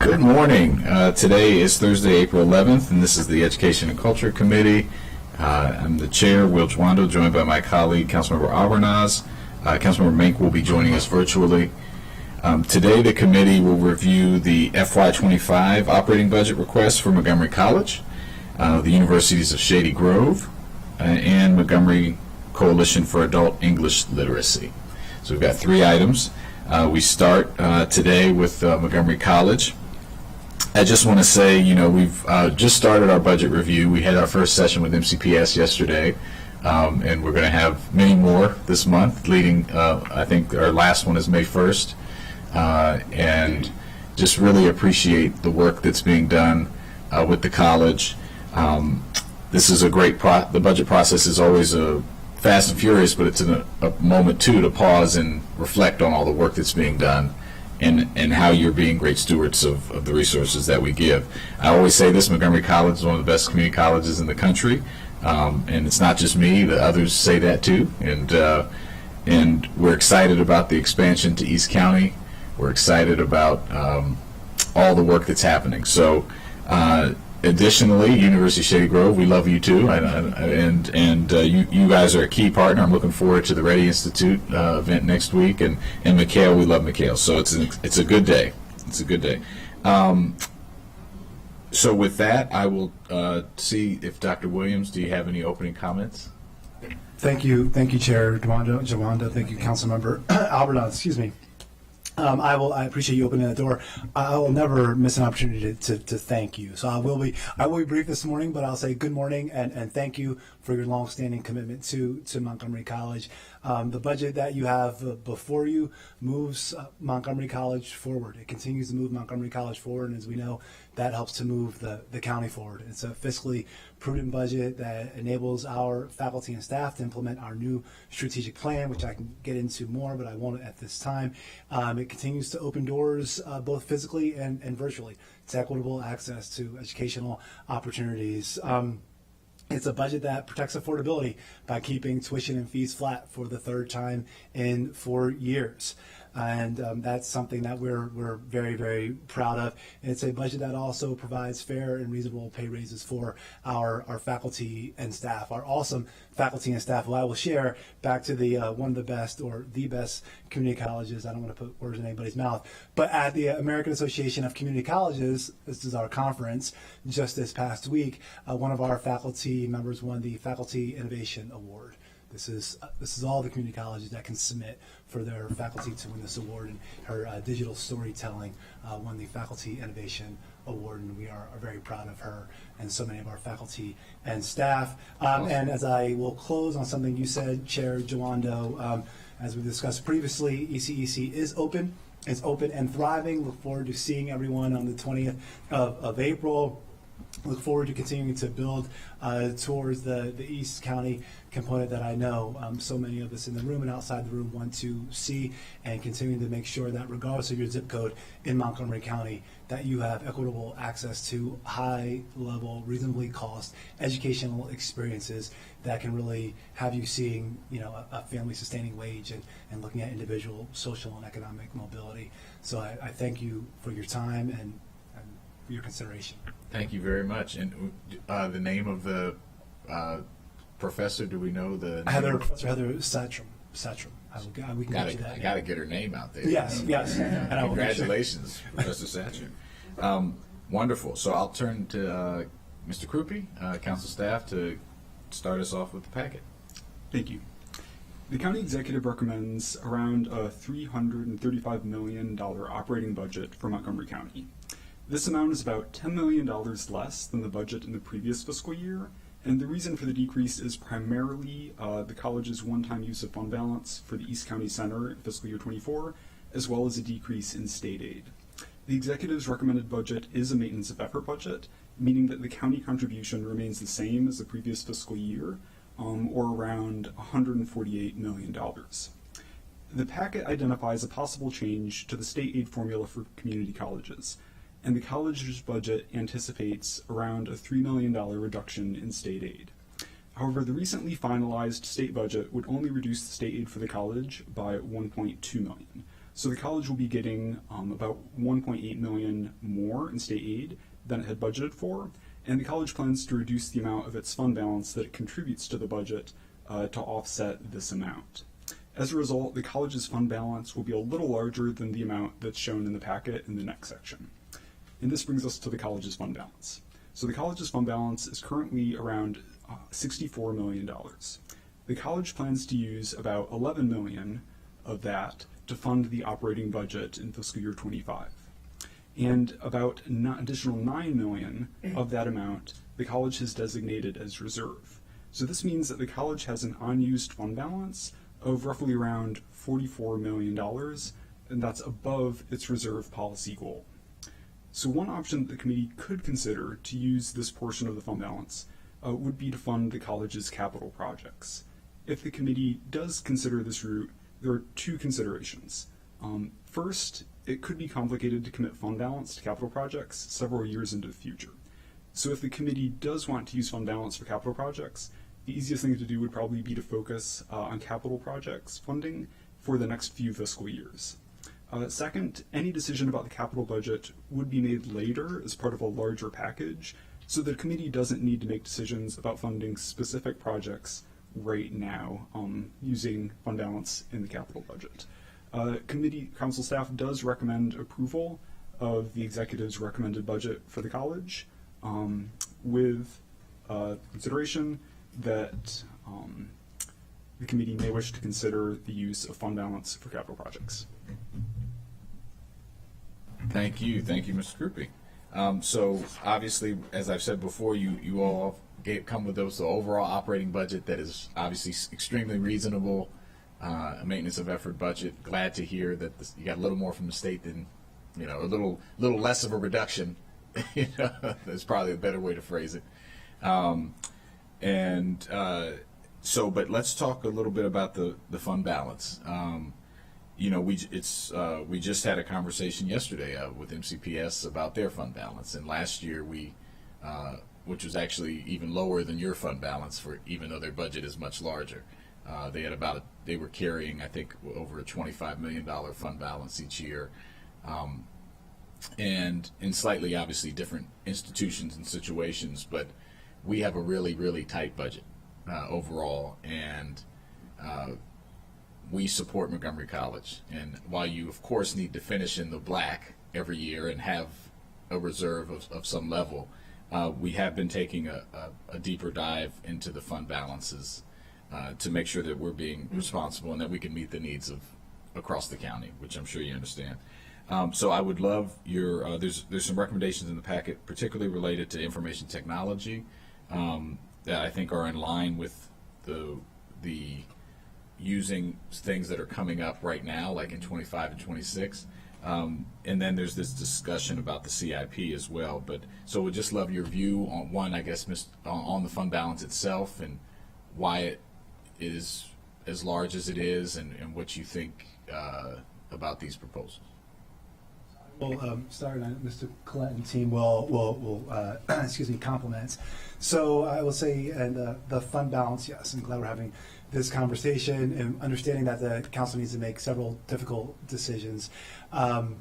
Good morning. Today is Thursday, April 11th, and this is the Education and Culture Committee. I'm the chair, Will Jwando, joined by my colleague, Councilmember Albernaz. Councilmember Mink will be joining us virtually. Today, the committee will review the FY25 operating budget request for Montgomery College, the Universities of Shady Grove, and Montgomery Coalition for Adult English Literacy. So we've got three items. We start today with Montgomery College. I just want to say, we've just started our budget review. We had our first session with MCPS yesterday, and we're going to have many more this month, leading, I think our last one is May 1st, and just really appreciate the work that's being done with the college. This is a great, the budget process is always fast and furious, but it's a moment, too, to pause and reflect on all the work that's being done and how you're being great stewards of the resources that we give. I always say this, Montgomery College is one of the best community colleges in the country, and it's not just me, the others say that too, and we're excited about the expansion to East County. We're excited about all the work that's happening. So additionally, University of Shady Grove, we love you too, and you guys are a key partner. I'm looking forward to the Ready Institute event next week, and McHale, we love McHale. So it's a good day. It's a good day. So with that, I will see if Dr. Williams, do you have any opening comments? Thank you, Chair Jawanda. Thank you, Councilmember Albernaz. Excuse me. I appreciate you opening that door. I will never miss an opportunity to thank you. So I will be brief this morning, but I'll say good morning and thank you for your longstanding commitment to Montgomery College. The budget that you have before you moves Montgomery College forward. It continues to move Montgomery College forward, and as we know, that helps to move the county forward. It's a fiscally prudent budget that enables our faculty and staff to implement our new strategic plan, which I can get into more, but I won't at this time. It continues to open doors both physically and virtually to equitable access to educational opportunities. It's a budget that protects affordability by keeping tuition and fees flat for the third time in 4 years. And that's something that we're very, very proud of. And it's a budget that also provides fair and reasonable pay raises for our faculty and staff, our awesome faculty and staff, who I will share back to the one of the best or the best community colleges. I don't want to put words in anybody's mouth, but at the American Association of Community Colleges, this is our conference, just this past week, one of our faculty members won the Faculty Innovation Award. This is all the community colleges that can submit for their faculty to win this award, and her digital storytelling won the Faculty Innovation Award, and we are very proud of her and so many of our faculty and staff. And as I will close on something you said, Chair Jawando, as we discussed previously, ECEC is open. It's open and thriving. Look forward to seeing everyone on the 20th of April. Look forward to continuing to build towards the East County component that I know so many of us in the room and outside the room want to see, and continuing to make sure that regardless of your zip code in Montgomery County, that you have equitable access to high-level, reasonably cost educational experiences that can really have you seeing, a family-sustaining wage and looking at individual social and economic mobility. So I thank you for your time and for your consideration. Thank you very much. And the name of the professor, do we know the name? Professor Heather Satcham. We can get you that. I got to get her name out there. Yes. And congratulations, Professor Satcham. Wonderful. So I'll turn to Mr. Krupe, council staff, to start us off with the packet. Thank you. The county executive recommends around a $335 million operating budget for Montgomery County. This amount is about $10 million less than the budget in the previous fiscal year, and the reason for the decrease is primarily the college's one-time use of fund balance for the East County Center in fiscal year 24, as well as a decrease in state aid. The executive's recommended budget is a maintenance of effort budget, meaning that the county contribution remains the same as the previous fiscal year, or around $148 million. The packet identifies a possible change to the state aid formula for community colleges, and the college's budget anticipates around a $3 million reduction in state aid. However, the recently finalized state budget would only reduce the state aid for the college by $1.2 million. So the college will be getting about $1.8 million more in state aid than it had budgeted for, and the college plans to reduce the amount of its fund balance that it contributes to the budget to offset this amount. As a result, the college's fund balance will be a little larger than the amount that's shown in the packet in the next section. And this brings us to the college's fund balance. So the college's fund balance is currently around $64 million. The college plans to use about $11 million of that to fund the operating budget in fiscal year 25. And about an additional $9 million of that amount the college has designated as reserve. So this means that the college has an unused fund balance of roughly around $44 million, and that's above its reserve policy goal. So one option that the committee could consider to use this portion of the fund balance would be to fund the college's capital projects. If the committee does consider this route, there are two considerations. First, it could be complicated to commit fund balance to capital projects several years into the future. So if the committee does want to use fund balance for capital projects, the easiest thing to do would probably be to focus on capital projects funding for the next few fiscal years. Second, any decision about the capital budget would be made later as part of a larger package, so the committee doesn't need to make decisions about funding specific projects right now using fund balance in the capital budget. Committee council staff does recommend approval of the executive's recommended budget for the college with consideration that the committee may wish to consider the use of fund balance for capital projects. Thank you, Mr. Krupe. So obviously, as I've said before, you all come with those the overall operating budget that is obviously extremely reasonable, a maintenance of effort budget. Glad to hear that you got a little more from the state than, a little less of a reduction. That's probably a better way to phrase it. But let's talk a little bit about the fund balance. We just had a conversation yesterday with MCPS about their fund balance, and last year which was actually even lower than your fund balance even though their budget is much larger. They were carrying, I think, over a $25 million fund balance each year, and in slightly obviously different institutions and situations, but we have a really, really tight budget overall, and we support Montgomery College. And while you, of course, need to finish in the black every year and have a reserve of some level, we have been taking a deeper dive into the fund balances to make sure that we're being responsible and that we can meet the needs of across the county, which I'm sure you understand. So I would love your, there's some recommendations in the packet, particularly related to information technology, that I think are in line with the using things that are coming up right now, like in 25 and 26. And then there's this discussion about the CIP as well. But so we'd just love your view on one, I guess, on the fund balance itself and why it is as large as it is, and what you think about these proposals. Well, start, Mr. Collette and team will compliments. So I will say, and the fund balance, yes, I'm glad we're having this conversation and understanding that the council needs to make several difficult decisions. And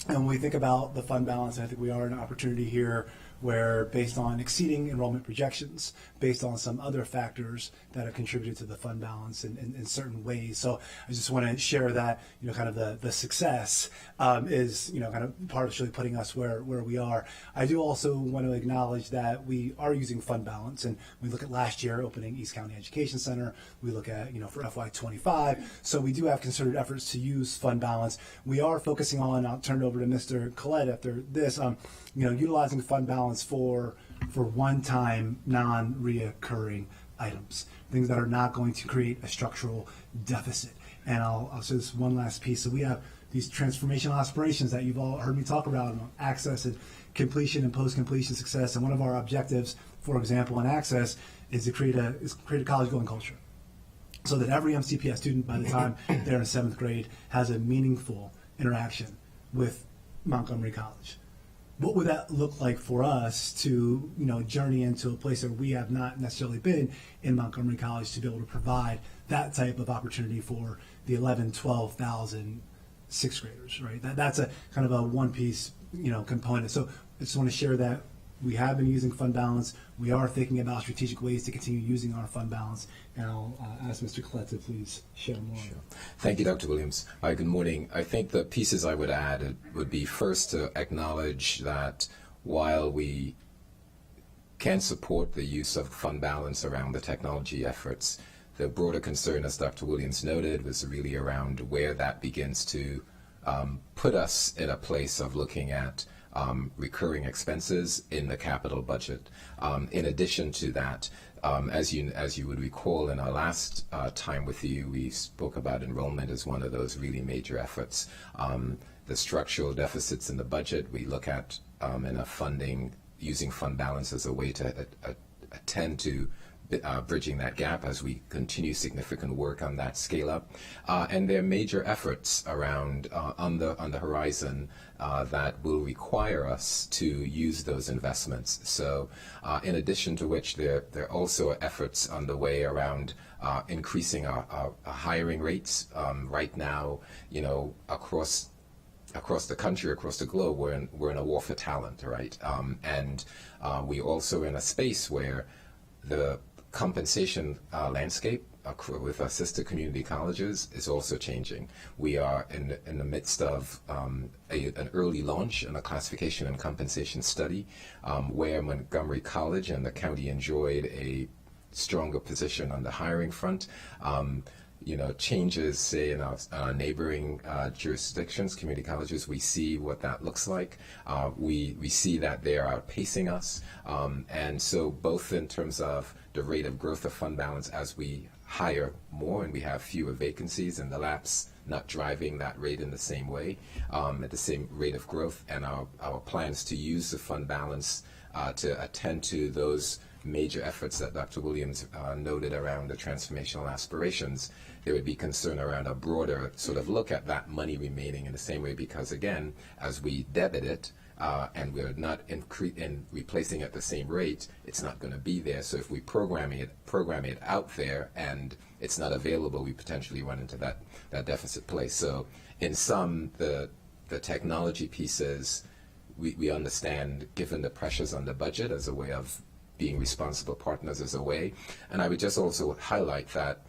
when we think about the fund balance, I think we are in an opportunity here where, based on exceeding enrollment projections, based on some other factors that have contributed to the fund balance in certain ways. So I just want to share that, kind of the success is, kind of partially putting us where we are. I do also want to acknowledge that we are using fund balance, and we look at last year opening East County Education Center. We look at, for FY25. So we do have concerted efforts to use fund balance. We are focusing on, I'll turn it over to Mr. Collette after this, utilizing fund balance for one-time, non-reoccurring items, things that are not going to create a structural deficit. And I'll say this one last piece. So we have these transformational aspirations that you've all heard me talk about, access and completion and post-completion success. And one of our objectives, for example, in access is to create a college-going culture, so that every MCPS student, by the time they're in 7th grade, has a meaningful interaction with Montgomery College. What would that look like for us to, journey into a place where we have not necessarily been in Montgomery College, to be able to provide that type of opportunity for the 11, 12,000 sixth graders, right? That's a kind of a one piece, component. So I just want to share that we have been using fund balance. We are thinking about strategic ways to continue using our fund balance. And I'll ask Mr. Collette to please share more. Sure. Thank you, Dr. Williams. Good morning. I think the pieces I would add would be first to acknowledge that while we can support the use of fund balance around the technology efforts, the broader concern, as Dr. Williams noted, was really around where that begins to put us in a place of looking at recurring expenses in the capital budget. In addition to that, as you would recall in our last time with you, we spoke about enrollment as one of those really major efforts. The structural deficits in the budget we look at in a funding, using fund balance as a way to attend to bridging that gap as we continue significant work on that scale up. And there are major efforts around on the horizon that will require us to use those investments. So in addition to which, there are also efforts underway around increasing our hiring rates. Right now, across the country, across the globe, we're in a war for talent, right? And we also in a space where the compensation landscape with our sister community colleges is also changing. We are in the midst of an early launch in a classification and compensation study where Montgomery College and the county enjoyed a stronger position on the hiring front. Changes, say, in our neighboring jurisdictions, community colleges, we see what that looks like. We see that they are outpacing us. And so both in terms of the rate of growth of fund balance as we hire more and we have fewer vacancies and the lapse not driving that rate in the same way, at the same rate of growth, and our plans to use the fund balance to attend to those major efforts that Dr. Williams noted around the transformational aspirations, there would be concern around a broader sort of look at that money remaining in the same way, because again, as we debit it and we're not in replacing at the same rate, it's not going to be there. So if we program it out there and it's not available, we potentially run into that deficit place. So in sum, the technology pieces, we understand, given the pressures on the budget, as a way of being responsible partners as a way. And I would just also highlight that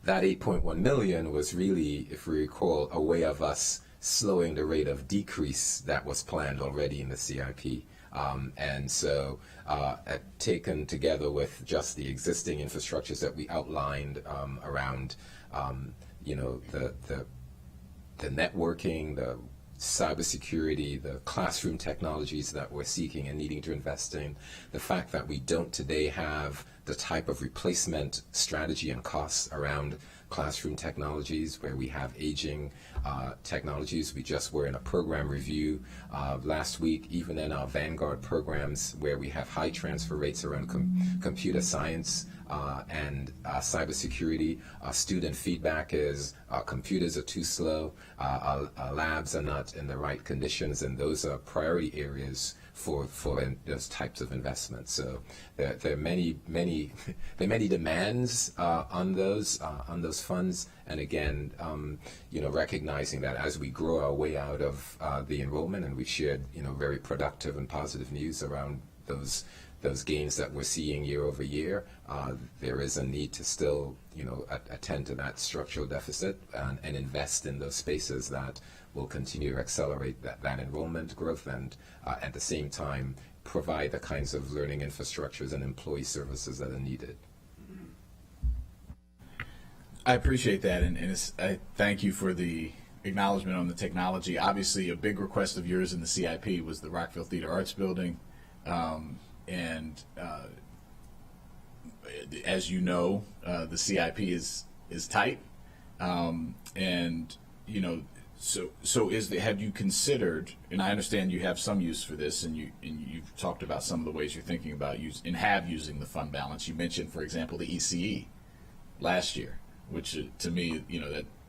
8.1 million was really, if we recall, a way of us slowing the rate of decrease that was planned already in the CIP. And so taken together with just the existing infrastructures that we outlined around, the networking, the cybersecurity, the classroom technologies that we're seeking and needing to invest in, the fact that we don't today have the type of replacement strategy and costs around classroom technologies where we have aging technologies. We just were in a program review last week, even in our Vanguard programs where we have high transfer rates around computer science and cybersecurity. Student feedback is our computers are too slow, our labs are not in the right conditions, and those are priority areas for those types of investments. So there are many demands on those funds, and again, recognizing that as we grow our way out of the enrollment, and we've shared very productive and positive news around those gains that we're seeing year over year, there is a need to still attend to that structural deficit and invest in those spaces that will continue to accelerate that enrollment growth, and at the same time provide the kinds of learning infrastructures and employee services that are needed. I appreciate that, and I thank you for the acknowledgement on the technology. Obviously, a big request of yours in the CIP was the Rockville Theater Arts Building, and as you know, the CIP is tight, and so have you considered? And I understand you have some use for this, and you've talked about some of the ways you're thinking about using the fund balance. You mentioned, for example, the ECE last year, which to me,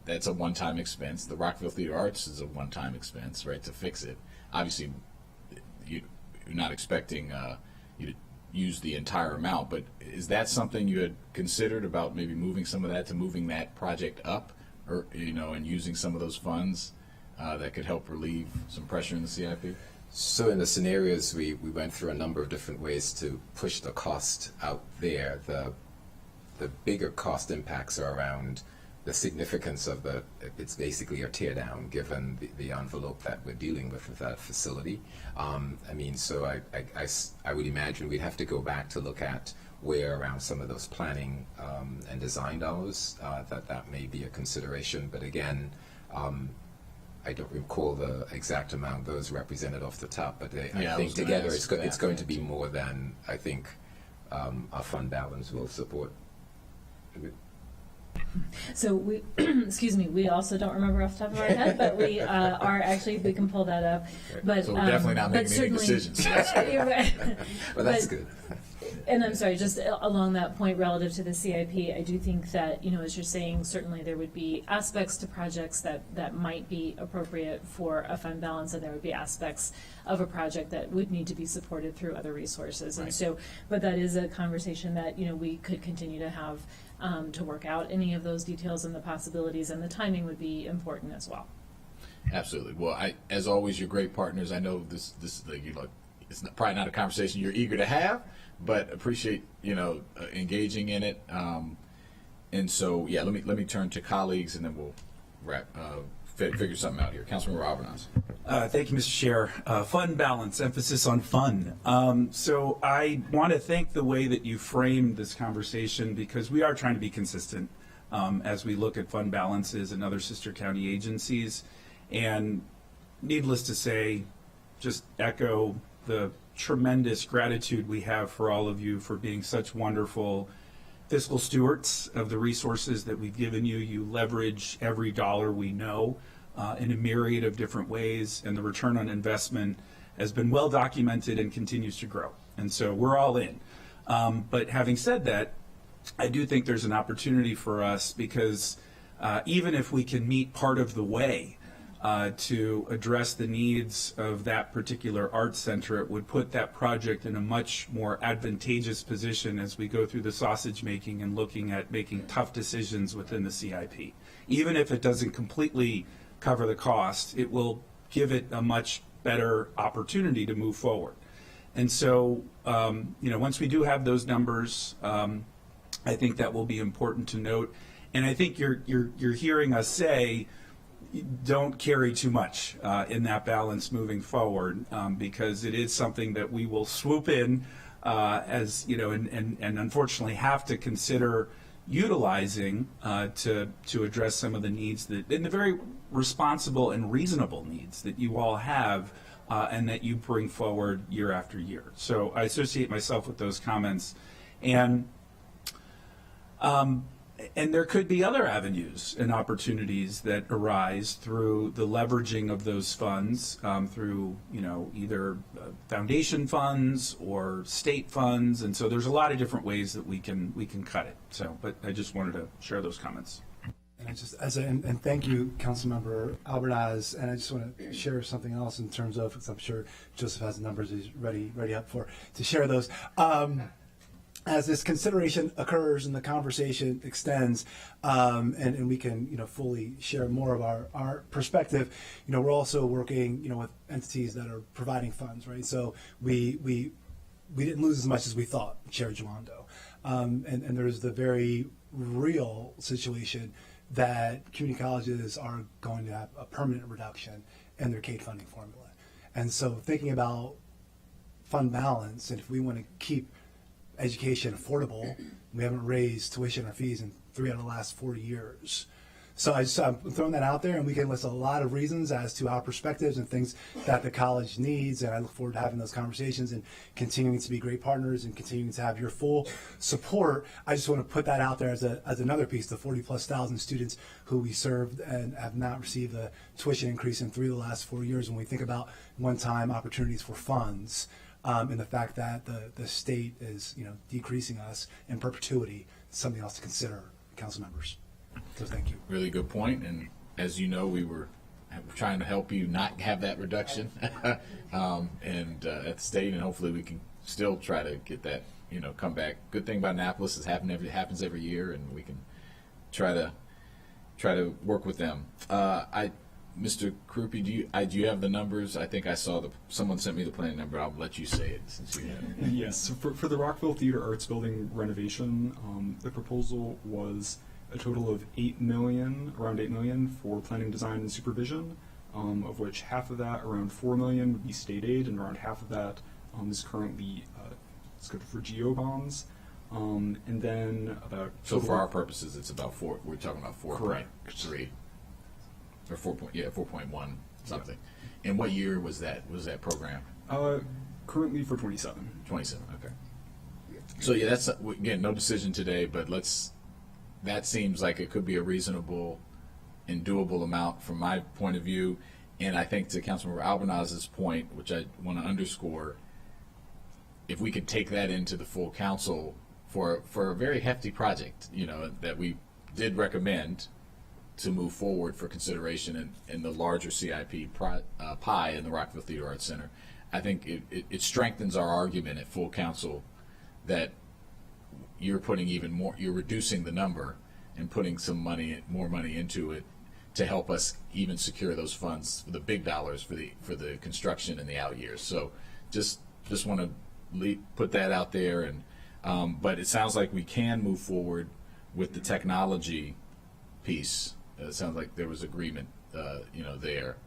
that's a one-time expense. The Rockville Theater Arts is a one-time expense, right, to fix it. Obviously, you're not expecting you to use the entire amount, but is that something you had considered about maybe moving some of that to moving that project up and using some of those funds that could help relieve some pressure in the CIP? So in the scenarios, we went through a number of different ways to push the cost out there. The bigger cost impacts are around the significance of it's basically a tear down given the envelope that we're dealing with that facility. So I would imagine we'd have to go back to look at where around some of those planning and design dollars that may be a consideration. But again, I don't recall the exact amount those represented off the top, but I think together it's going to be more than I think our fund balance will support. So we, excuse me, we also don't remember off the top of our head, but we are actually, we can pull that up. But So we're definitely not but making any certainly- decisions. You're right. Well, that's But- good. And I'm sorry, just along that point relative to the CIP, I do think that, as you're saying, certainly there would be aspects to projects that might be appropriate for a fund balance, and there would be aspects of a project that would need to be supported through other resources. And Right. so, but that is a conversation that, we could continue to have to work out any of those details and the possibilities, and the timing would be important as well. Absolutely. Well, as always, you're great partners. I know this it's probably not a conversation you're eager to have, but appreciate engaging in it. And so let me turn to colleagues, and then we'll figure something out here. Councilmember Alvarez. Thank you, Mr. Chair. Fund balance, emphasis on fun. So I want to thank the way that you framed this conversation, because we are trying to be consistent as we look at fund balances and other sister county agencies. And needless to say, just echo the tremendous gratitude we have for all of you for being such wonderful fiscal stewards of the resources that we've given you. You leverage every dollar we know in a myriad of different ways, and the return on investment has been well documented and continues to grow. And so we're all in. But having said that, I do think there's an opportunity for us, because even if we can meet part of the way to address the needs of that particular arts center, it would put that project in a much more advantageous position as we go through the sausage making and looking at making tough decisions within the CIP. Even if it doesn't completely cover the cost, it will give it a much better opportunity to move forward. And so, once we do have those numbers, I think that will be important to note. And I think you're hearing us say, don't carry too much in that balance moving forward, because it is something that we will swoop in as and unfortunately have to consider utilizing to address some of the needs and the very responsible and reasonable needs that you all have and that you bring forward year after year. So I associate myself with those comments, and there could be other avenues and opportunities that arise through the leveraging of those funds through, either foundation funds or state funds. And so there's a lot of different ways that we can cut it. So, but I just wanted to share those comments. And and thank you, Councilmember Alvarez. And I just want to share something else in terms of, because I'm sure Joseph has the numbers he's ready up to share those. As this consideration occurs and the conversation extends, and we can fully share more of our perspective, we're also working with entities that are providing funds, right? So we didn't lose as much as we thought, Chair Giwando, and there's the very real situation that community colleges are going to have a permanent reduction in their CADE funding formula, and so thinking about fund balance, and if we want to keep education affordable, we haven't raised tuition or fees in 3 out of the last 4 years. So I'm throwing that out there, and we can list a lot of reasons as to our perspectives and things that the college needs, and I look forward to having those conversations and continuing to be great partners and continuing to have your full support. I just want to put that out there as another piece, the 40,000+ students who we served and have not received a tuition increase in 3 of the last 4 years. When we think about one-time opportunities for funds, and the fact that the state is decreasing us in perpetuity, is something else to consider, council members. So thank you. Really good point. And as you know, we were trying to help you not have that reduction at the state, and hopefully we can still try to get that come back. Good thing about Annapolis is it happens every year, and we can try to try to work with them. Mr. Krupe, do you have the numbers? I think I saw someone sent me the plan number. I'll let you say it since you have it. Yes, so for the Rockville Theater Arts Building renovation, the proposal was a total of around 8 million for planning, design, and supervision, of which half of that, around 4 million, would be state aid, and around half of that is currently scheduled for GO bonds. And then about So for our purposes, it's about 4. We're talking about 4.3 Correct. or 4.1 something. And what year was that? Was that program? Currently for 27. 27. Okay. So yeah, that's again no decision today, but that seems like it could be a reasonable and doable amount from my point of view. And I think to Councilmember Albernaz's point, which I want to underscore, if we could take that into the full council for a very hefty project, that we did recommend to move forward for consideration in the larger CIP pie in the Rockville Theater Arts Center, I think it strengthens our argument at full council that you're putting even more, you're reducing the number and putting more money into it to help us even secure those funds, the big dollars for the construction in the out years. So just want to put that out there, and but it sounds like we can move forward with the technology piece. It sounds like there was agreement, there.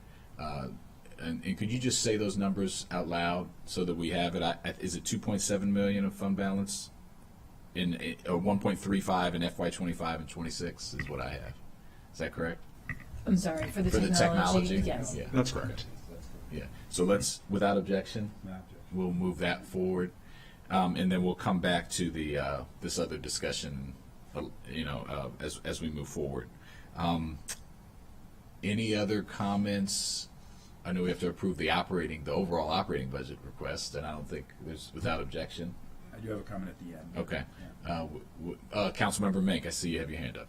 And could you just say those numbers out loud so that we have it? Is it 2.7 million of fund balance or 1.35 in FY25 and 26 is what I have. Is that correct? I'm sorry, for the For the technology? yes. Yeah. That's correct. Yeah. So let's, without objection, we'll move that forward, and then we'll come back to the this other discussion, as we move forward. Any other comments? I know we have to approve the overall operating budget request, and I don't think there's without objection. I do have a comment at the end. Okay. Yeah. Councilmember Mink, I see you have your hand up.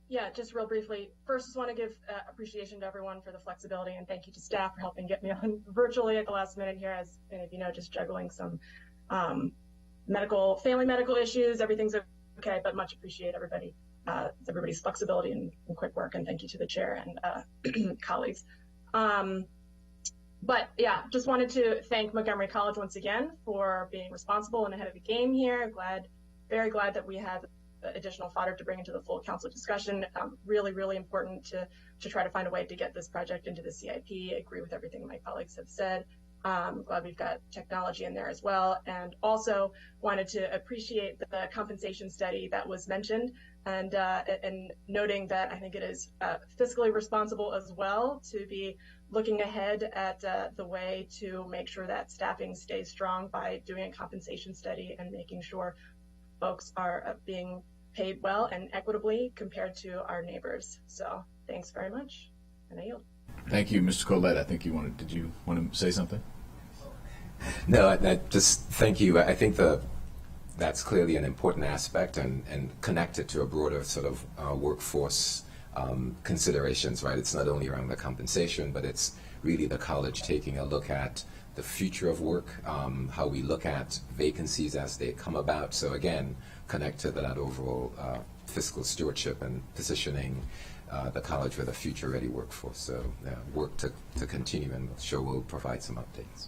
Yeah, just real briefly. First, just want to give appreciation to everyone for the flexibility, and thank you to staff for helping get me on virtually at the last minute here. As many of you know, just juggling some family medical issues. Everything's okay, but much appreciate everybody's flexibility and quick work, and thank you to the chair and colleagues. But yeah, just wanted to thank Montgomery College once again for being responsible and ahead of the game here. Very glad that we have additional fodder to bring into the full council discussion. Really, really important to try to find a way to get this project into the CIP. I agree with everything my colleagues have said. I'm glad we've got technology in there as well. And also wanted to appreciate the compensation study that was mentioned, and noting that I think it is fiscally responsible as well to be looking ahead at the way to make sure that staffing stays strong by doing a compensation study and making sure folks are being paid well and equitably compared to our neighbors. So thanks very much, and I yield. Thank you, Mr. Colette. I think did you want to say something? No, I just thank you. I think that's clearly an important aspect and connected to a broader sort of workforce considerations, right? It's not only around the compensation, but it's really the college taking a look at the future of work, how we look at vacancies as they come about. So again, connect to that overall fiscal stewardship and positioning the college with a future-ready workforce. So work to continue, and I'm sure we'll provide some updates.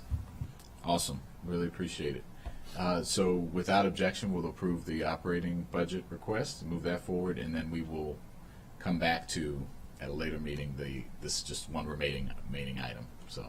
Awesome. Really appreciate it. So without objection, we'll approve the operating budget request, move that forward, and then we will come back to, at a later meeting, this just one remaining item. So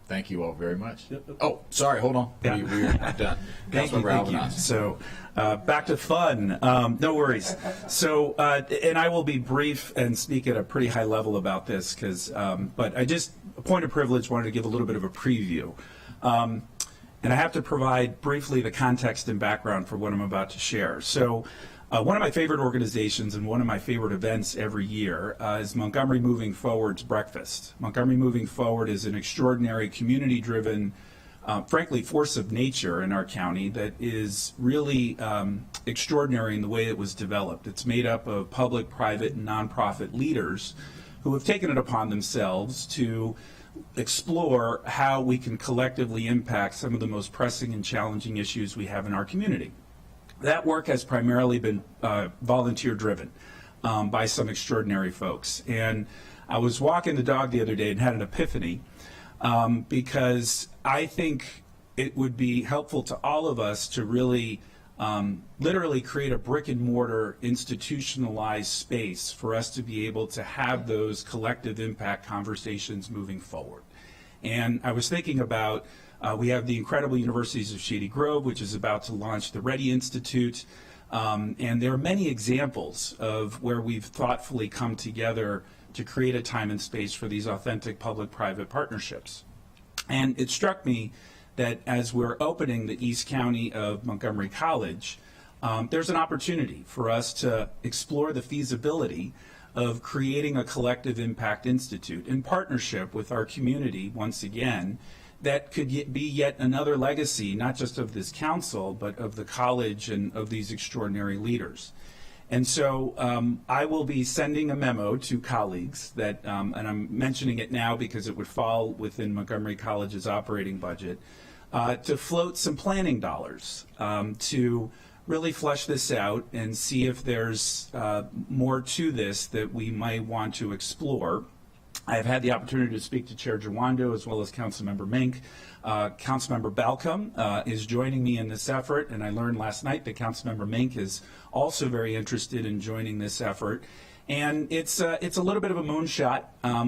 thank you all very much. Oh, sorry, hold on. Yeah. We're not done. Thank you. Albanaz. So back to fun. No worries. So, and I will be brief and speak at a pretty high level about this, but I just, a point of privilege, wanted to give a little bit of a preview. And I have to provide briefly the context and background for what I'm about to share. So one of my favorite organizations and one of my favorite events every year is Montgomery Moving Forward's Breakfast. Montgomery Moving Forward is an extraordinary community-driven, frankly, force of nature in our county that is really extraordinary in the way it was developed. It's made up of public, private, and nonprofit leaders who have taken it upon themselves to explore how we can collectively impact some of the most pressing and challenging issues we have in our community. That work has primarily been volunteer driven. by some extraordinary folks. And I was walking the dog the other day and had an epiphany because I think it would be helpful to all of us to really literally create a brick and mortar institutionalized space for us to be able to have those collective impact conversations moving forward. And I was thinking about, we have the incredible Universities of Shady Grove, which is about to launch the Ready Institute. And there are many examples of where we've thoughtfully come together to create a time and space for these authentic public-private partnerships. And it struck me that as we're opening the East County of Montgomery College, there's an opportunity for us to explore the feasibility of creating a collective impact institute in partnership with our community, once again, that could be yet another legacy, not just of this council, but of the college and of these extraordinary leaders. And so I will be sending a memo to colleagues that, and I'm mentioning it now because it would fall within Montgomery College's operating budget, to float some planning dollars to really flesh this out and see if there's more to this that we might want to explore. I have had the opportunity to speak to Chair Jawando as well as Councilmember Mink. Councilmember Balcom is joining me in this effort, and I learned last night that Councilmember Mink is also very interested in joining this effort. And it's a little bit of a moonshot,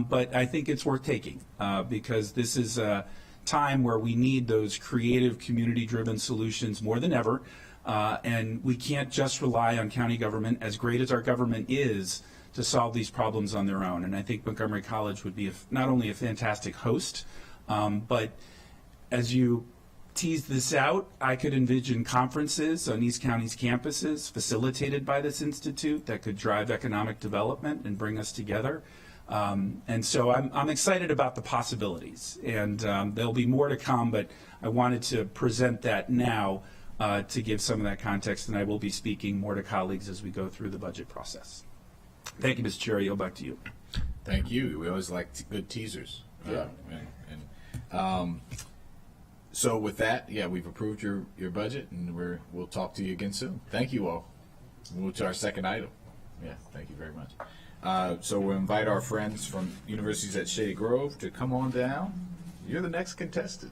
but I think it's worth taking because this is a time where we need those creative, community-driven solutions more than ever. And we can't just rely on county government, as great as our government is, to solve these problems on their own. And I think Montgomery College would be not only a fantastic host, but as you tease this out, I could envision conferences on East County's campuses facilitated by this institute that could drive economic development and bring us together. And so I'm excited about the possibilities. And there'll be more to come, but I wanted to present that now to give some of that context, and I will be speaking more to colleagues as we go through the budget process. Thank you, Mr. Chair. I yield back to you. Thank you. We always like good teasers. Yeah. So with that, yeah, we've approved your budget, and we'll talk to you again soon. Thank you all. We'll move to our second item. Yeah, thank you very much. So we'll invite our friends from Universities at Shady Grove to come on down. You're the next contestant.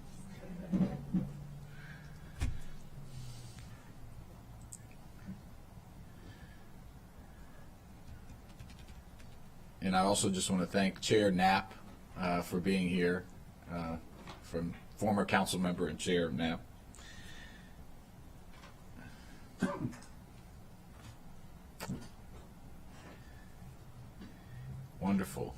And I also just want to thank Chair Knapp for being here, from former council member and Chair Knapp. Wonderful.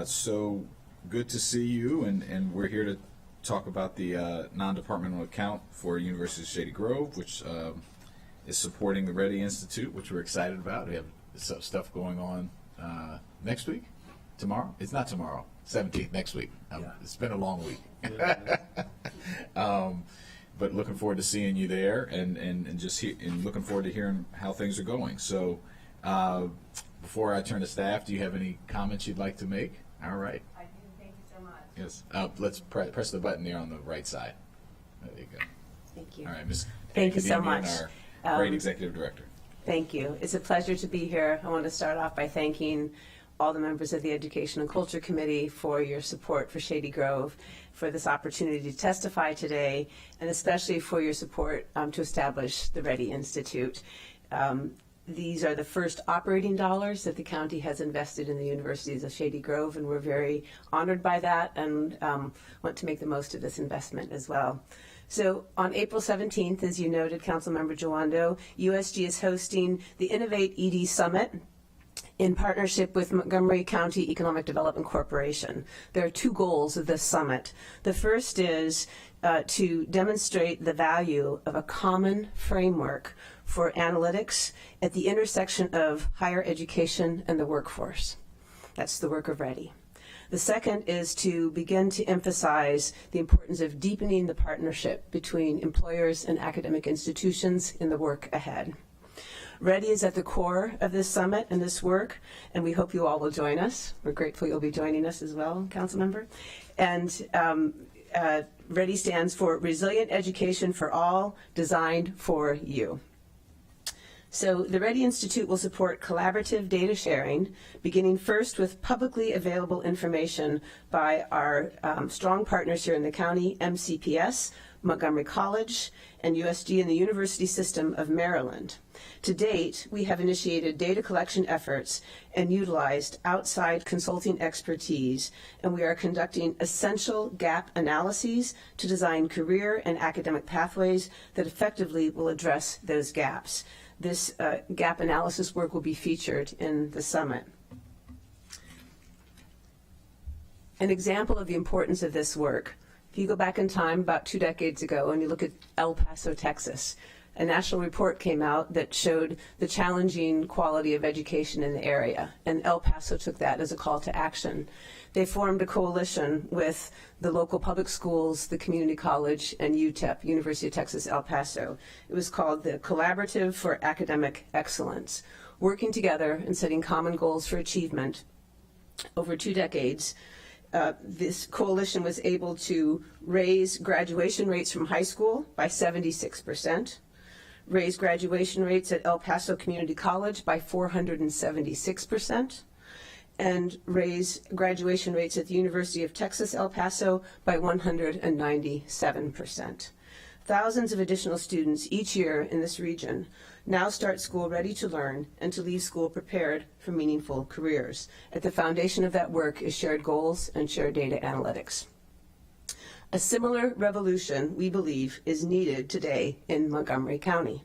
So good to see you, and we're here to talk about the non-departmental account for University of Shady Grove, which is supporting the Ready Institute, which we're excited about. We have some stuff going on next week, tomorrow. It's not tomorrow, 17th, next week. It's been a long week. But looking forward to seeing you there, and just and looking forward to hearing how things are going. So before I turn to staff, do you have any comments you'd like to make? All right. I do. Thank you so much. Yes. Let's press the button there on the right side. There you go. Thank you. All right, Ms. Thank you so Kademian, much. Our great executive director. Thank you. It's a pleasure to be here. I want to start off by thanking all the members of the Education and Culture Committee for your support for Shady Grove, for this opportunity to testify today, and especially for your support to establish the Ready Institute. These are the first operating dollars that the county has invested in the Universities of Shady Grove, and we're very honored by that and want to make the most of this investment as well. So on April 17th, as you noted, Councilmember Jawando, USG is hosting the Innovate ED Summit in partnership with Montgomery County Economic Development Corporation. There are two goals of this summit. The first is to demonstrate the value of a common framework for analytics at the intersection of higher education and the workforce. That's the work of Ready. The second is to begin to emphasize the importance of deepening the partnership between employers and academic institutions in the work ahead. Ready is at the core of this summit and this work, and we hope you all will join us. We're grateful you'll be joining us as well, Councilmember. And Ready stands for Resilient Education for All, Designed for You. So the Ready Institute will support collaborative data sharing, beginning first with publicly available information by our strong partners here in the county, MCPS, Montgomery College, and USD and the University System of Maryland. To date, we have initiated data collection efforts and utilized outside consulting expertise, and we are conducting essential gap analyses to design career and academic pathways that effectively will address those gaps. This gap analysis work will be featured in the summit. An example of the importance of this work, if you go back in time about 2 decades ago and you look at El Paso, Texas, a national report came out that showed the challenging quality of education in the area, and El Paso took that as a call to action. They formed a coalition with the local public schools, the community college, and UTEP, University of Texas El Paso. It was called the Collaborative for Academic Excellence. Working together and setting common goals for achievement over 2 decades, this coalition was able to raise graduation rates from high school by 76%, raise graduation rates at El Paso Community College by 476%, and raise graduation rates at the University of Texas El Paso by 197%. Thousands of additional students each year in this region now start school ready to learn and to leave school prepared for meaningful careers. At the foundation of that work is shared goals and shared data analytics. A similar revolution, we believe, is needed today in Montgomery County.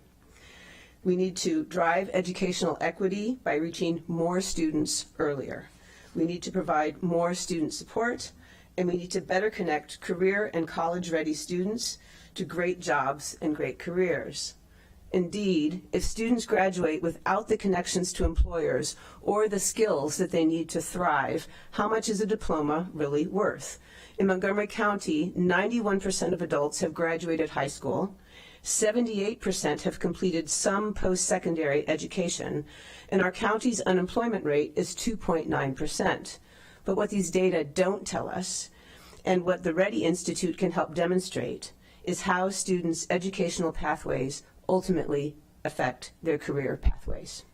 We need to drive educational equity by reaching more students earlier. We need to provide more student support, and we need to better connect career and college-ready students to great jobs and great careers. Indeed, if students graduate without the connections to employers or the skills that they need to thrive, how much is a diploma really worth? In Montgomery County, 91% of adults have graduated high school, 78% have completed some post-secondary education, and our county's unemployment rate is 2.9%. But what these data don't tell us, and what the Ready Institute can help demonstrate, is how students' educational pathways ultimately affect their career pathways.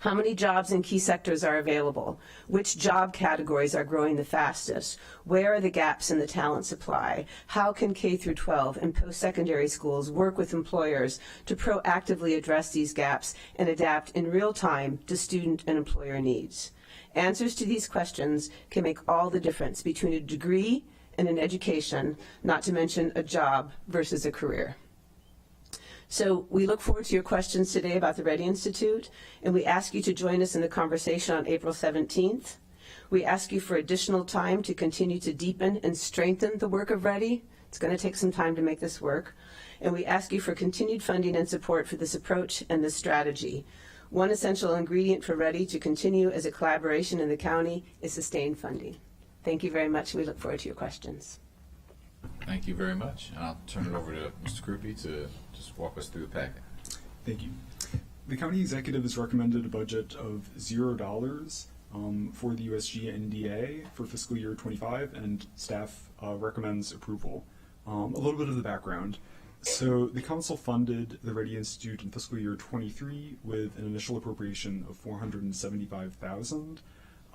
How many jobs in key sectors are available? Which job categories are growing the fastest? Where are the gaps in the talent supply? How can K through 12 and post-secondary schools work with employers to proactively address these gaps and adapt in real time to student and employer needs? Answers to these questions can make all the difference between a degree and an education, not to mention a job versus a career. So we look forward to your questions today about the Ready Institute, and we ask you to join us in the conversation on April 17th. We ask you for additional time to continue to deepen and strengthen the work of Ready. It's going to take some time to make this work. And we ask you for continued funding and support for this approach and this strategy. One essential ingredient for Ready to continue as a collaboration in the county is sustained funding. Thank you very much. We look forward to your questions. Thank you very much. And I'll turn it over to Mr. Krupe to just walk us through the packet. Thank you. The county executive has recommended a budget of $0 for the USG NDA for fiscal year 25, and staff recommends approval. A little bit of the background. So the council funded the Ready Institute in fiscal year 23 with an initial appropriation of $475,000,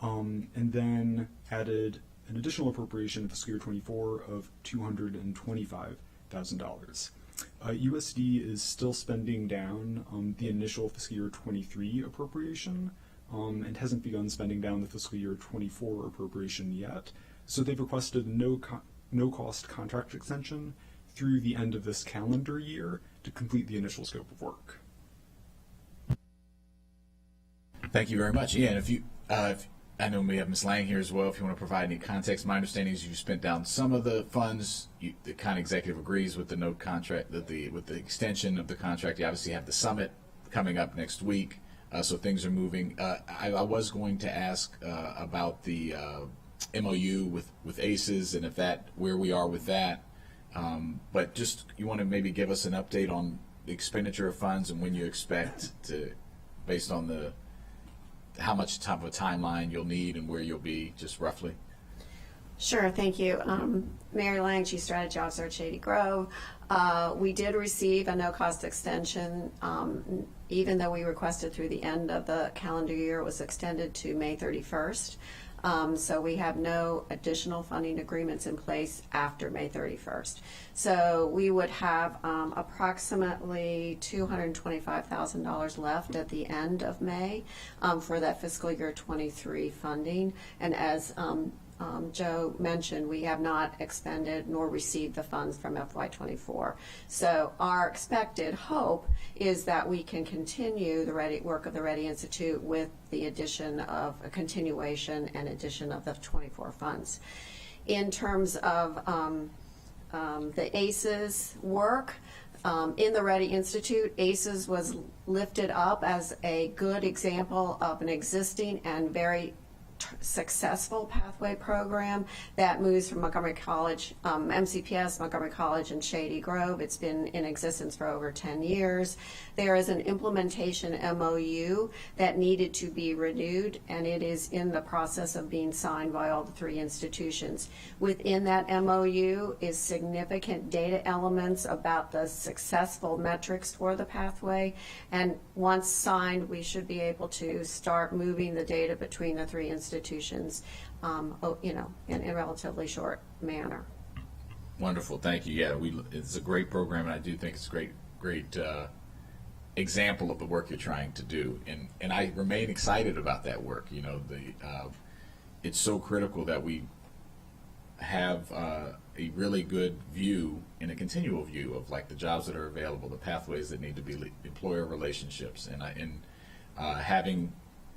and then added an additional appropriation in fiscal year 24 of $225,000. USD is still spending down the initial fiscal year 23 appropriation and hasn't begun spending down the fiscal year 24 appropriation yet. So they've requested no-cost contract extension through the end of this calendar year to complete the initial scope of work. Thank you very much. Yeah, and if I know we have Ms. Lang here as well. If you want to provide any context, my understanding is you spent down some of the funds. The county executive agrees with the note contract, with the extension of the contract. You obviously have the summit coming up next week, so things are moving. I was going to ask about the MOU with ACES and where we are with that. But just you want to maybe give us an update on the expenditure of funds and when you expect to, based on how much type of timeline you'll need and where you'll be, just roughly. Sure, thank you. Mary Lang, Chief Strategy Officer at Shady Grove. We did receive a no-cost extension, even though we requested through the end of the calendar year, it was extended to May 31st. So we have no additional funding agreements in place after May 31st. So we would have approximately $225,000 left at the end of May for that fiscal year 23 funding. And as Joe mentioned, we have not expended nor received the funds from FY24. So our expected hope is that we can continue the work of the Ready Institute with the addition of a continuation and addition of the 24 funds. In terms of the ACES work, in the Ready Institute, ACES was lifted up as a good example of an existing and very successful pathway program that moves from Montgomery College, MCPS, Montgomery College, and Shady Grove. It's been in existence for over 10 years. There is an implementation MOU that needed to be renewed, and it is in the process of being signed by all the three institutions. Within that MOU is significant data elements about the successful metrics for the pathway, and once signed, we should be able to start moving the data between the three institutions, in a relatively short manner. Wonderful, thank you. Yeah, it's a great program, and I do think it's a great example of the work you're trying to do, and I remain excited about that work. It's so critical that we have a really good view and a continual view of like the jobs that are available, the pathways that need to be employer relationships, and having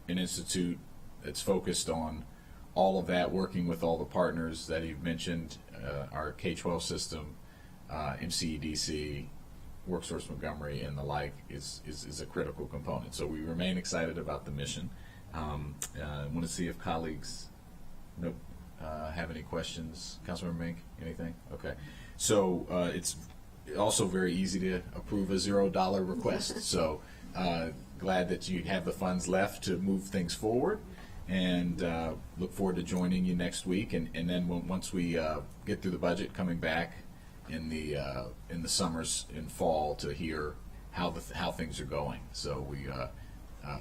an institute that's focused on all of that, working with all the partners that you've mentioned, our K-12 system, MCEDC, WorkSource Montgomery, and the like, is a critical component. So we remain excited about the mission. I want to see if colleagues have any questions. Councilmember Mink, anything? Okay. So it's also very easy to approve a $0 request. So glad that you have the funds left to move things forward, and look forward to joining you next week. And then once we get through the budget, coming back in the summers and fall to hear how things are going. So we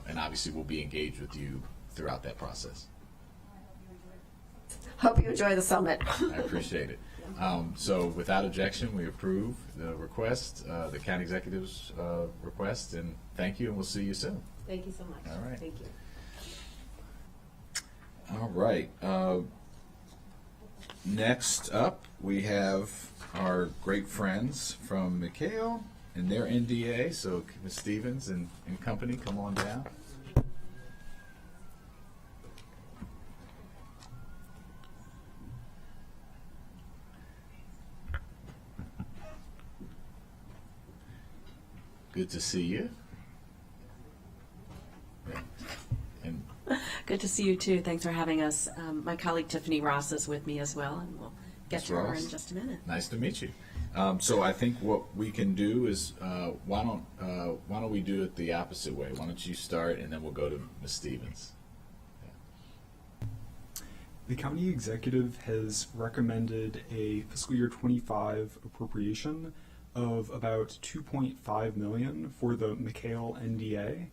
and obviously we'll be engaged with you throughout that process. Hope you enjoy the summit. I appreciate it. So without objection, we approve the request, the county executive's request, and thank you, and we'll see you soon. Thank you so much. All right. Thank you. All right. Next up, we have our great friends from McHale and their NDA. So Ms. Stevens and company, come on down. Good to see you. And Good to see you too. Thanks for having us. My colleague Tiffany Ross is with me as well, and we'll get Ms. to her Ross, in just a minute. nice to meet you. So I think what we can do is why don't we do it the opposite way? Why don't you start, and then we'll go to Ms. Stevens. The county executive has recommended a fiscal year 25 appropriation of about $2.5 million for the McHale NDA.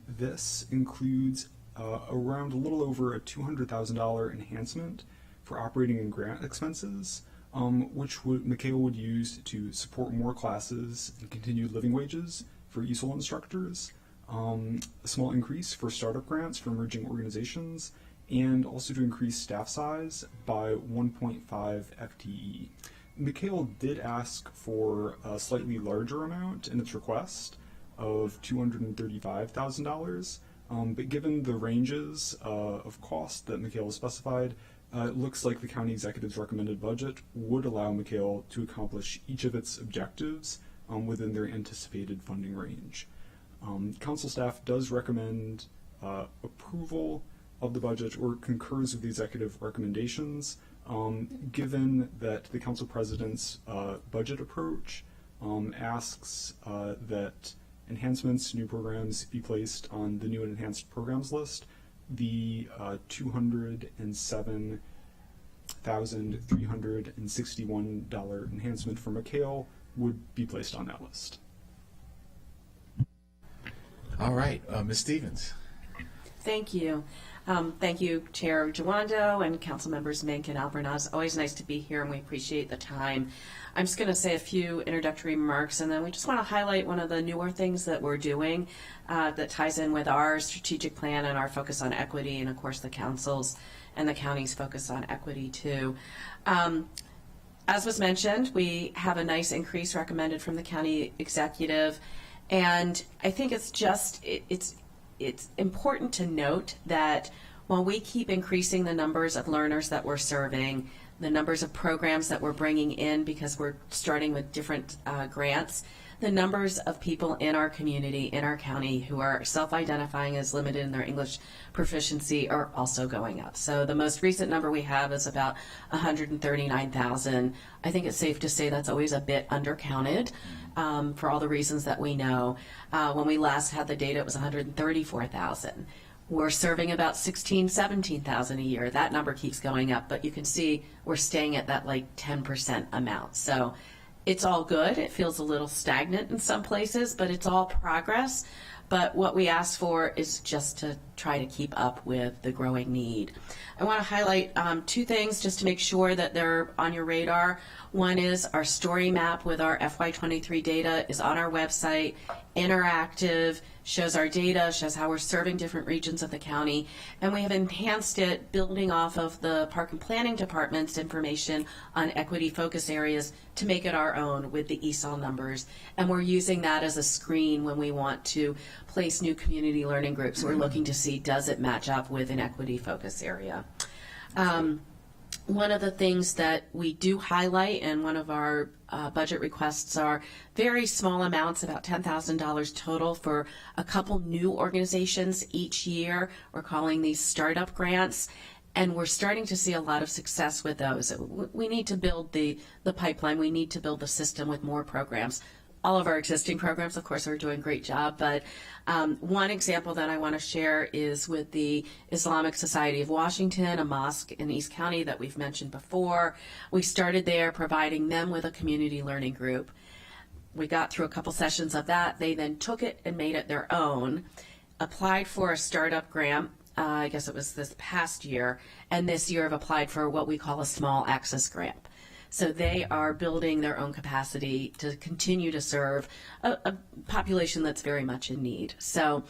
This includes around a little over a $200,000 enhancement for operating and grant expenses, which McHale would use to support more classes and continued living wages for ESOL instructors, a small increase for startup grants for emerging organizations, and also to increase staff size by 1.5 FTE. McHale did ask for a slightly larger amount in its request of $235,000, but given the ranges of cost that McHale has specified, it looks like the county executive's recommended budget would allow McHale to accomplish each of its objectives within their anticipated funding range. Council staff does recommend approval of the budget or concurs with the executive recommendations, given that the council president's budget approach asks that enhancements, new programs be placed on the new and enhanced programs list. The 207 $1,361 enhancement for McHale would be placed on that list. All right, Ms. Stevens. Thank you. Thank you, Chair Jawando and Council Members Mink and Albornoz. Always nice to be here, and we appreciate the time. I'm just going to say a few introductory remarks, and then we just want to highlight one of the newer things that we're doing that ties in with our strategic plan and our focus on equity, and of course the council's and the county's focus on equity too. As was mentioned, we have a nice increase recommended from the county executive, and I think it's just it's important to note that while we keep increasing the numbers of learners that we're serving, the numbers of programs that we're bringing in because we're starting with different grants, the numbers of people in our community, in our county, who are self-identifying as limited in their English proficiency are also going up. So the most recent number we have is about 139,000. I think it's safe to say that's always a bit undercounted for all the reasons that we know. When we last had the data, it was 134,000. We're serving about 17,000 a year. That number keeps going up, but you can see we're staying at that like 10% amount. So it's all good. It feels a little stagnant in some places, but it's all progress. But what we ask for is just to try to keep up with the growing need. I want to highlight two things just to make sure that they're on your radar. One is our story map with our FY23 data is on our website, interactive, shows our data, shows how we're serving different regions of the county, and we have enhanced it building off of the Park and Planning Department's information on equity focus areas to make it our own with the ESOL numbers. And we're using that as a screen when we want to place new community learning groups. We're looking to see, does it match up with an equity focus area? One of the things that we do highlight, and one of our budget requests are very small amounts, about $10,000 total for a couple new organizations each year. We're calling these startup grants, and we're starting to see a lot of success with those. We need to build the pipeline. We need to build the system with more programs. All of our existing programs, of course, are doing a great job, but one example that I want to share is with the Islamic Society of Washington, a mosque in East County that we've mentioned before. We started there providing them with a community learning group. We got through a couple sessions of that. They then took it and made it their own, applied for a startup grant. I guess it was this past year, and this year have applied for what we call a small access grant. So they are building their own capacity to continue to serve a population that's very much in need. So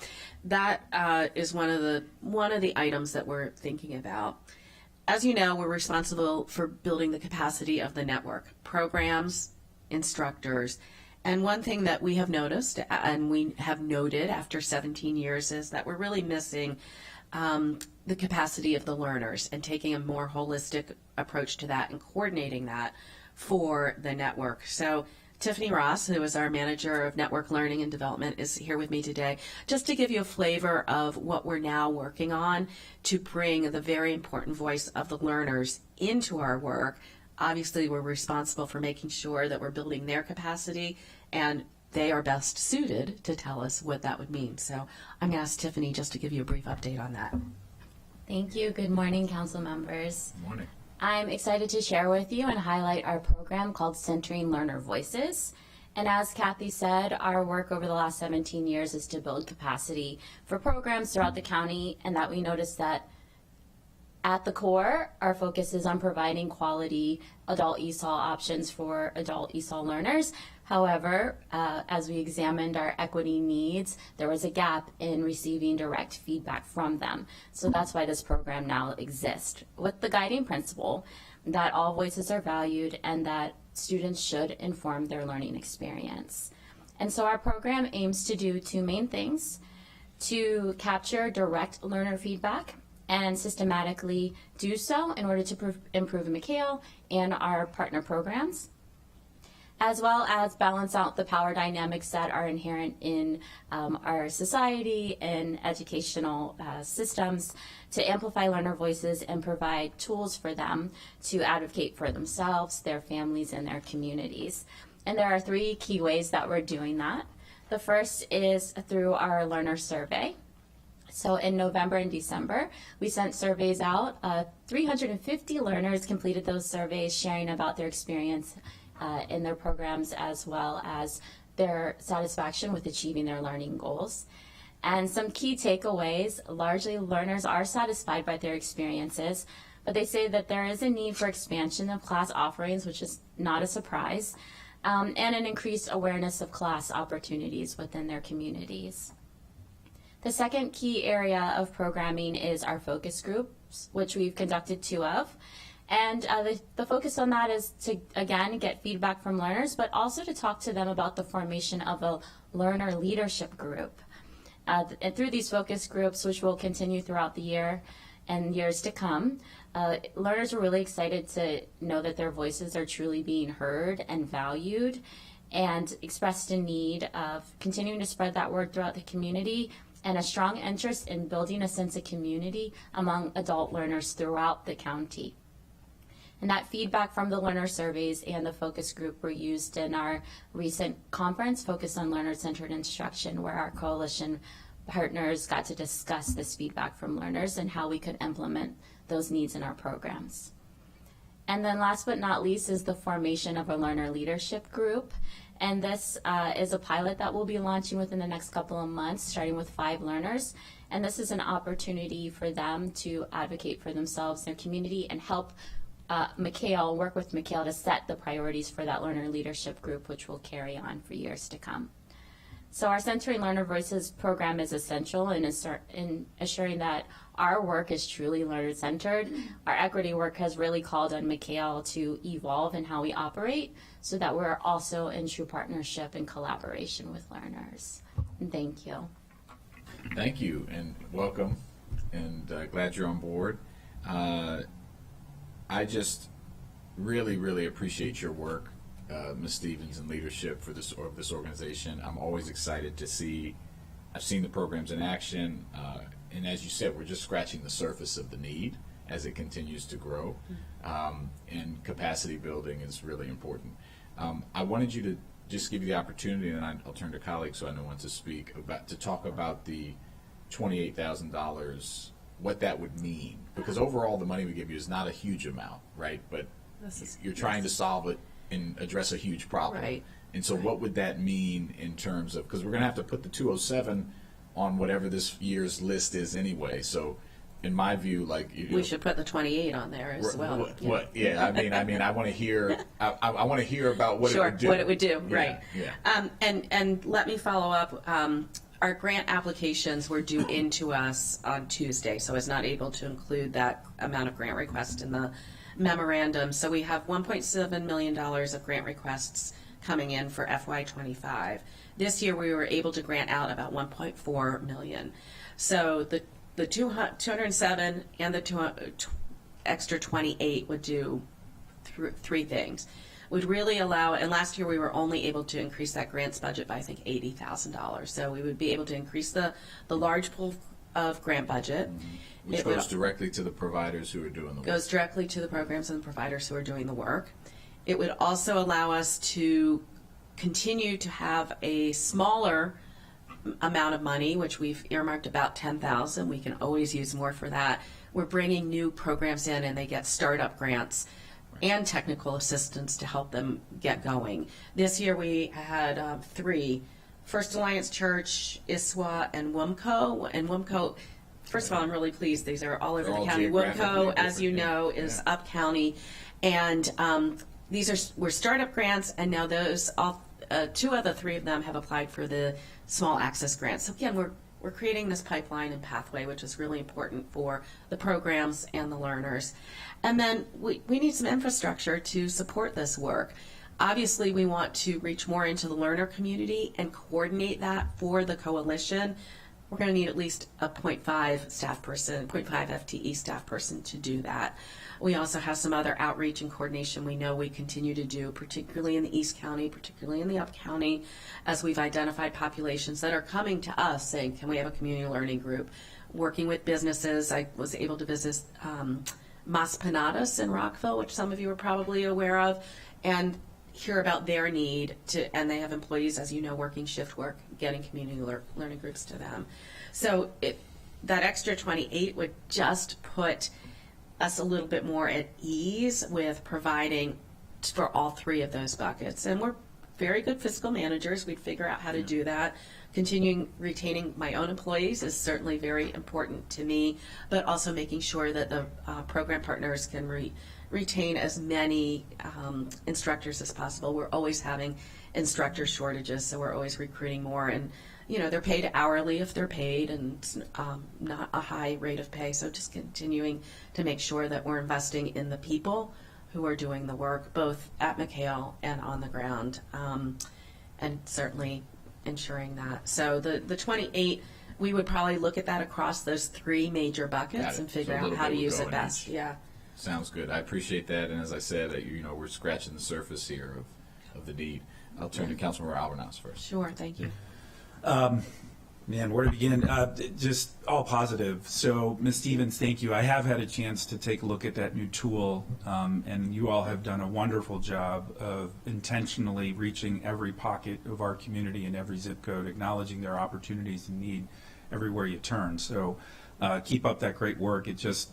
that is one of the items that we're thinking about. As you know, we're responsible for building the capacity of the network, programs, instructors. And one thing that we have noticed, and we have noted after 17 years, is that we're really missing the capacity of the learners and taking a more holistic approach to that and coordinating that for the network. So Tiffany Ross, who is our manager of network learning and development, is here with me today just to give you a flavor of what we're now working on to bring the very important voice of the learners into our work. Obviously, we're responsible for making sure that we're building their capacity, and they are best suited to tell us what that would mean. So I'm going to ask Tiffany just to give you a brief update on that. Thank you. Good morning, council members. Good morning. I'm excited to share with you and highlight our program called Centering Learner Voices. And as Kathy said, our work over the last 17 years is to build capacity for programs throughout the county, and that we noticed that at the core, our focus is on providing quality adult ESOL options for adult ESOL learners. However, as we examined our equity needs, there was a gap in receiving direct feedback from them. So that's why this program now exists, with the guiding principle that all voices are valued and that students should inform their learning experience. And so our program aims to do two main things: to capture direct learner feedback and systematically do so in order to improve McHale and our partner programs, as well as balance out the power dynamics that are inherent in our society and educational systems to amplify learner voices and provide tools for them to advocate for themselves, their families, and their communities. And there are three key ways that we're doing that. The first is through our learner survey. So in November and December, we sent surveys out. 350 learners completed those surveys, sharing about their experience in their programs as well as their satisfaction with achieving their learning goals. And some key takeaways: largely learners are satisfied by their experiences, but they say that there is a need for expansion of class offerings, which is not a surprise, and an increased awareness of class opportunities within their communities. The second key area of programming is our focus groups, which we've conducted 2 of. And the focus on that is to, again, get feedback from learners, but also to talk to them about the formation of a learner leadership group. And through these focus groups, which will continue throughout the year and years to come, learners are really excited to know that their voices are truly being heard and valued, and expressed a need of continuing to spread that word throughout the community, and a strong interest in building a sense of community among adult learners throughout the county. And that feedback from the learner surveys and the focus group were used in our recent conference focused on learner-centered instruction, where our coalition partners got to discuss this feedback from learners and how we could implement those needs in our programs. And then last but not least is the formation of a learner leadership group. And this is a pilot that we'll be launching within the next couple of months, starting with 5 learners. And this is an opportunity for them to advocate for themselves, their community, and help work with Mikhail to set the priorities for that learner leadership group, which will carry on for years to come. So our Centering Learner Voices program is essential in assuring that our work is truly learner-centered. Our equity work has really called on Mikhail to evolve in how we operate, so that we're also in true partnership and collaboration with learners. And thank you. Thank you, and welcome, and glad you're on board. I just really, really appreciate your work, Ms. Stevens, and leadership for this organization. I'm always excited to see. I've seen the programs in action, and as you said, we're just scratching the surface of the need as it continues to grow. And capacity building is really important. I wanted you to just give you the opportunity, and I'll turn to colleagues so I know when to speak, to talk about the $28,000, what that would mean. Because overall, the money we give you is not a huge amount, right? But you're trying to solve it and address a huge problem. Right. And so what would that mean in terms of, because we're going to have to put the 207 on whatever this year's list is anyway. So in my view, like, We should put the 28 on there as well. Yeah, I mean, I want to hear. I want to hear about what it would do. What it would do, Yeah, right? Yeah. And let me follow up. Our grant applications were due into us on Tuesday, so I was not able to include that amount of grant requests in the memorandum. So we have $1.7 million of grant requests coming in for FY25. This year we were able to grant out about $1.4 million. So the 207 and the extra 28 would do 3 things. Would really allow, and last year we were only able to increase that grants budget by I think $80,000. So we would be able to increase the large pool of grant budget. Which goes directly to the providers who are doing the work. Goes directly to the programs and the providers who are doing the work. It would also allow us to continue to have a smaller amount of money, which we've earmarked about $10,000. We can always use more for that. We're bringing new programs in, and they get startup grants and technical assistance to help them get going. This year we had 3: First Alliance Church, ISWA, and WUMCO. And WUMCO, first of all, I'm really pleased. These are all over the county. WUMCO, as you know, is up county, and these were startup grants, and now those 2 of the 3 of them have applied for the small access grants. So again, we're creating this pipeline and pathway, which is really important for the programs and the learners. And then we need some infrastructure to support this work. Obviously, we want to reach more into the learner community and coordinate that for the coalition. We're going to need at least a 0.5 FTE staff person to do that. We also have some other outreach and coordination we know we continue to do, particularly in the East County, particularly in the Up County, as we've identified populations that are coming to us saying, can we have a community learning group? Working with businesses, I was able to visit Mas Panadas in Rockville, which some of you are probably aware of, and hear about their need to, and they have employees, as you know, working shift work, getting community learning groups to them. So that extra 28 would just put us a little bit more at ease with providing for all three of those buckets. And we're very good fiscal managers. We'd figure out how to do that. Continuing retaining my own employees is certainly very important to me, but also making sure that the program partners can retain as many instructors as possible. We're always having instructor shortages, so we're always recruiting more. And they're paid hourly if they're paid, and not a high rate of pay. So just continuing to make sure that we're investing in the people who are doing the work, both at McHale and on the ground, and certainly ensuring that. So the 28, we would probably look at that across those three major buckets and figure out how to use it best. Yeah. Sounds good. I appreciate that. And as I said, we're scratching the surface here of the need. I'll turn to Councilmember Albernas first. Sure. Thank you. Man, where to begin? Just all positive. So, Ms. Stevens, thank you. I have had a chance to take a look at that new tool, and you all have done a wonderful job of intentionally reaching every pocket of our community and every zip code, acknowledging their opportunities and need everywhere you turn. So, keep up that great work. It just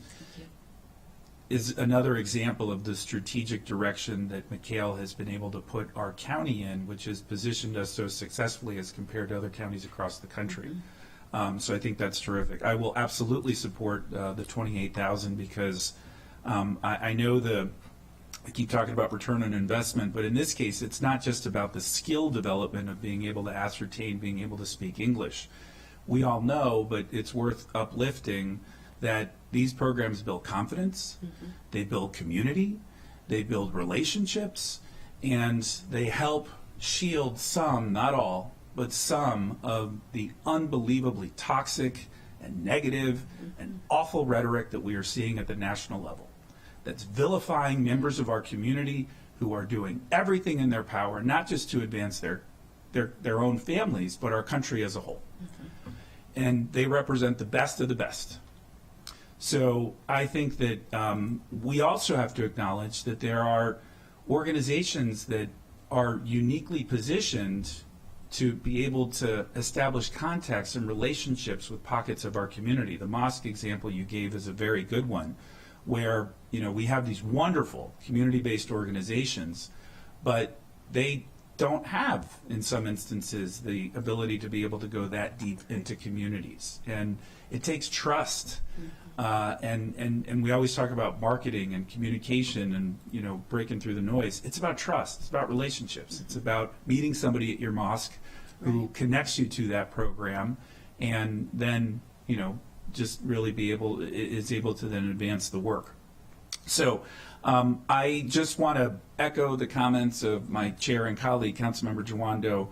is another example of the strategic direction that McHale has been able to put our county in, which has positioned us so successfully as compared to other counties across the country. So I think that's terrific. I will absolutely support the 28,000 because I know I keep talking about return on investment, but in this case, it's not just about the skill development of being able to ascertain, being able to speak English. We all know, but it's worth uplifting that these programs build confidence, they build community, they build relationships, and they help shield some, not all, but some of the unbelievably toxic and negative and awful rhetoric that we are seeing at the national level. That's vilifying members of our community who are doing everything in their power, not just to advance their own families, but our country as a whole. And they represent the best of the best. So I think that we also have to acknowledge that there are organizations that are uniquely positioned to be able to establish contacts and relationships with pockets of our community. The mosque example you gave is a very good one, where we have these wonderful community-based organizations, but they don't have, in some instances, the ability to be able to go that deep into communities. And it takes trust. And we always talk about marketing and communication and breaking through the noise. It's about trust. It's about relationships. It's about meeting somebody at your mosque who connects you to that program, and then just really is able to then advance the work. So I just want to echo the comments of my chair and colleague, Councilmember Jawando.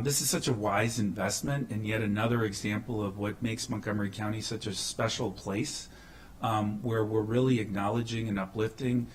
This is such a wise investment, and yet another example of what makes Montgomery County such a special place, where we're really acknowledging and uplifting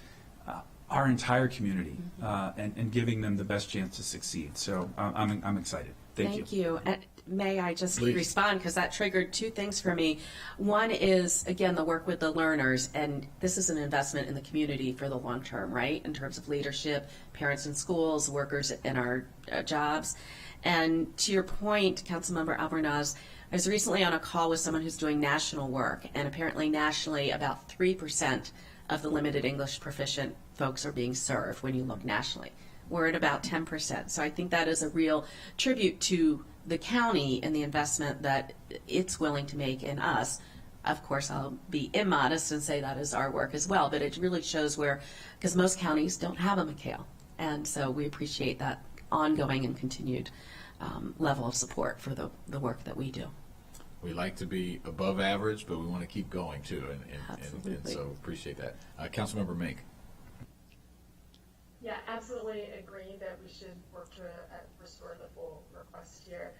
our entire community and giving them the best chance to succeed. So I'm excited. Thank you. And may I just respond, because that triggered two things for me. One is, again, the work with the learners, and this is an investment in the community for the long term, right, in terms of leadership, parents in schools, workers in our jobs. And to your point, Councilmember Albornoz, I was recently on a call with someone who's doing national work, and apparently nationally about 3% of the limited English proficient folks are being served when you look nationally. We're at about 10%. So I think that is a real tribute to the county and the investment that it's willing to make in us. Of course, I'll be immodest and say that is our work as well, but it really shows because most counties don't have a McHale. And so we appreciate that ongoing and continued level of support for the work that we do. We like to be above average, but we want to keep going too, and so appreciate that. Councilmember Mink. Yeah, absolutely agree that we should work to restore the full request here.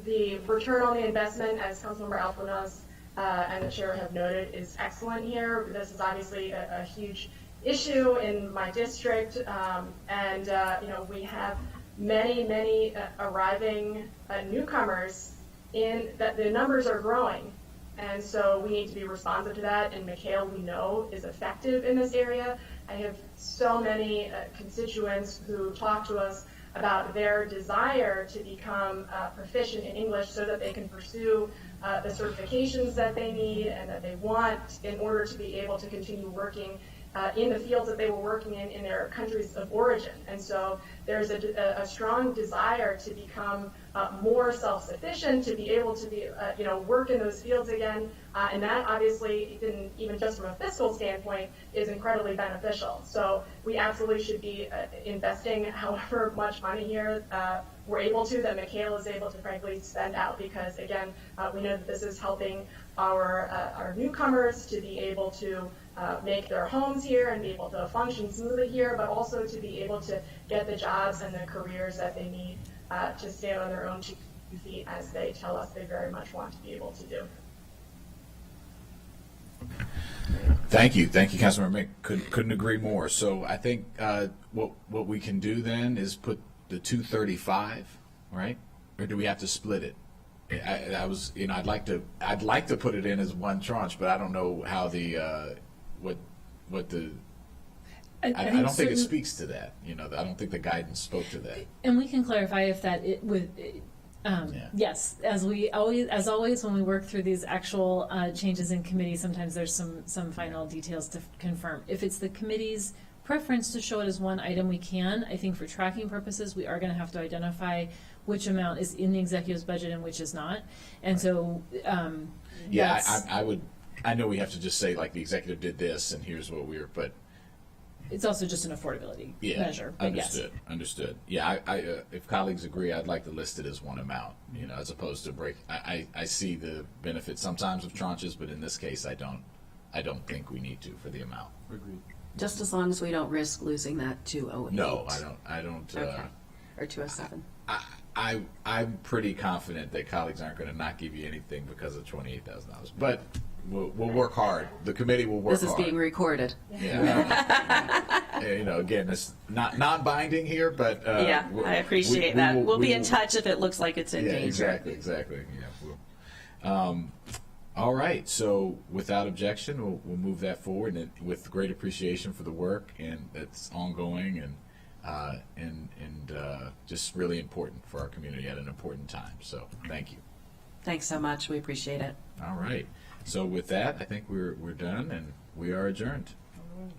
The return on the investment, as Councilmember Albornoz and the chair have noted, is excellent here. This is obviously a huge issue in my district, and we have many arriving newcomers in that the numbers are growing, and so we need to be responsive to that. And McHale, we know, is effective in this area. I have so many constituents who talk to us about their desire to become proficient in English so that they can pursue the certifications that they need and that they want in order to be able to continue working in the fields that they were working in their countries of origin. And so there's a strong desire to become more self-sufficient, to be able to be, work in those fields again. And that obviously, even just from a fiscal standpoint, is incredibly beneficial. So we absolutely should be investing however much money here we're able to, that Mikhail is able to frankly spend out, because again, we know that this is helping our newcomers to be able to make their homes here and be able to function smoothly here, but also to be able to get the jobs and the careers that they need to stand on their own two feet, as they tell us they very much want to be able to do. Thank you, Councilmember Mink. Couldn't agree more. So I think what we can do then is put the 235, right? Or do we have to split it? I'd like to put it in as one tranche, but I don't know how the what the. I don't think it speaks to that. I don't think the guidance spoke to that. And we can clarify if that yes, as always, when we work through these actual changes in committee, sometimes there's some final details to confirm. If it's the committee's preference to show it as one item, we can. I think for tracking purposes, we are going to have to identify which amount is in the executive's budget and which is not. And so, I would. I know we have to just say like the executive did this, and here's what but. It's also just an affordability measure. But Understood. Yeah, if colleagues agree, I'd like to list it as one amount, as opposed to break. I see the benefit sometimes of tranches, but in this case, I don't think we need to for the amount. Agreed. Just as long as we don't risk losing that 208. No, I don't. Okay. Or 207. I'm pretty confident that colleagues aren't going to not give you anything because of $28,000, but we'll work hard. The committee will work hard. This is being recorded. Yeah. Again, it's not non-binding here, but yeah, I appreciate that. We'll be in touch if it looks like it's in danger. Exactly. Yeah. All right. So, without objection, we'll move that forward, and with great appreciation for the work and that's ongoing and just really important for our community at an important time. So, thank you. Thanks so much. We appreciate it. All right. So with that, I think we're done and we are adjourned. All right.